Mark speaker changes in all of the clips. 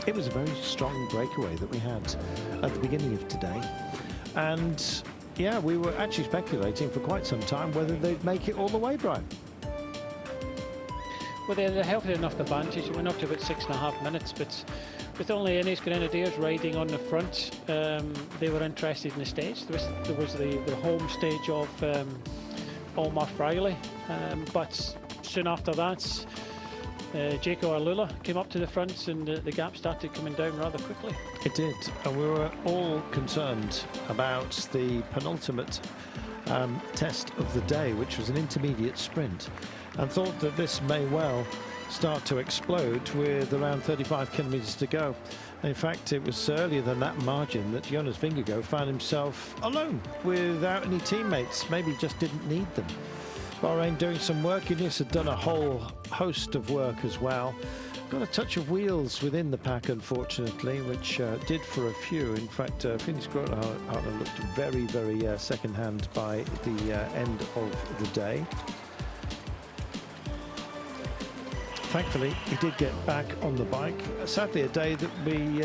Speaker 1: It was a very strong breakaway that we had at the beginning of today. And yeah, we were actually speculating for quite some time whether they'd make it all the way, Brian.
Speaker 2: Well, they're healthy enough advantage. It went up to about 6.5 minutes, but with only Innis Grenadiers riding on the front, they were interested in the stage. There was the home stage of Omar Riley, but soon after that, Jaco Alula came up to the front, and the gap started coming down rather quickly.
Speaker 1: It did, and we were all concerned about the penultimate test of the day, which was an intermediate sprint, and thought that this may well start to explode with around 35 kilometres to go. In fact, it was earlier than that margin that Jonas Vingegaard found himself alone without any teammates. Maybe just didn't need them. Bahrain doing some work. Innis had done a whole host of work as well. Got a touch of wheels within the pack, unfortunately, which did for a few. In fact, Finnish Groothardt looked very, very second-hand by the end of the day. Thankfully, he did get back on the bike. Sadly, a day that we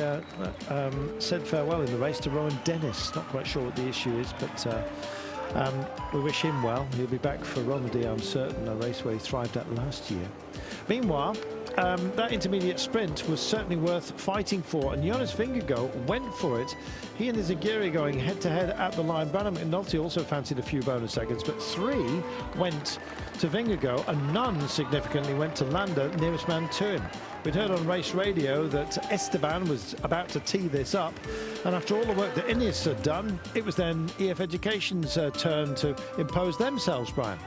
Speaker 1: said farewell in the race to Rowan Dennis. Not quite sure what the issue is, but we wish him well. He'll be back for Romandy, I'm certain, a race where he thrived at last year. Meanwhile, that intermediate sprint was certainly worth fighting for, and Jonas Vingegaard went for it. He and Izagirre going head-to-head at the line. Brandon McNulty also fancied a few bonus seconds, but 3 went to Vingegaard, and none significantly went to Landa, nearest man to him. We'd heard on race radio that Esteban was about to tee this up, and after all the work that Innis had done, it was then EF Education's turn to impose themselves, Brian.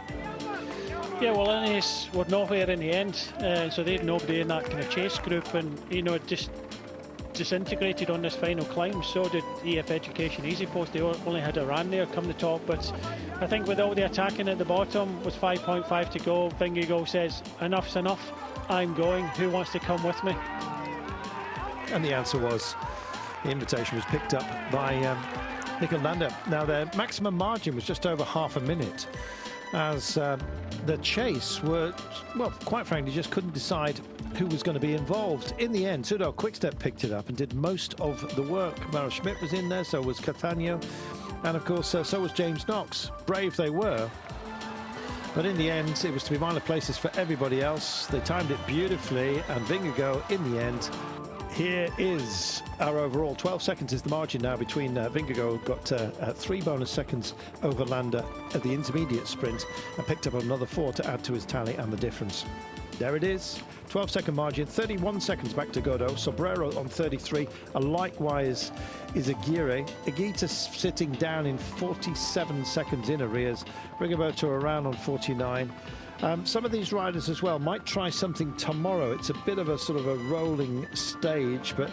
Speaker 2: Yeah, well, Innis were nowhere in the end, so they had nobody in that kind of chase group, and you know, just disintegrated on this final climb. So did EF Education Easy Post. They only had a run there come the top, but I think with all the attacking at the bottom, with 5.5 to go, Vingegaard says, enough's enough, I'm going, who wants to come with me?
Speaker 1: And the answer was, the invitation was picked up by Nico Landa. Now, their maximum margin was just over half a minute, as the chase were, well, quite frankly, just couldn't decide who was going to be involved. In the end, Soudal Quickstep picked it up and did most of the work. Mauro Schmidt was in there, so was Catania, and of course, so was James Knox. Brave they were, but in the end, it was to be minor places for everybody else. They timed it beautifully, and Vingegaard, in the end, here is our overall. 12 seconds is the margin now between Vingegaard, got 3 bonus seconds over Landa at the intermediate sprint, and picked up another 4 to add to his tally, and the difference. There it is, 12-second margin, 31 seconds back to Godot, Sobrero on 33, and likewise is Aguirre. Higuita sitting down in 47 seconds in arrears, Rigoberto around on 49. Some of these riders as well might try something tomorrow. It's a bit of a sort of a rolling stage, but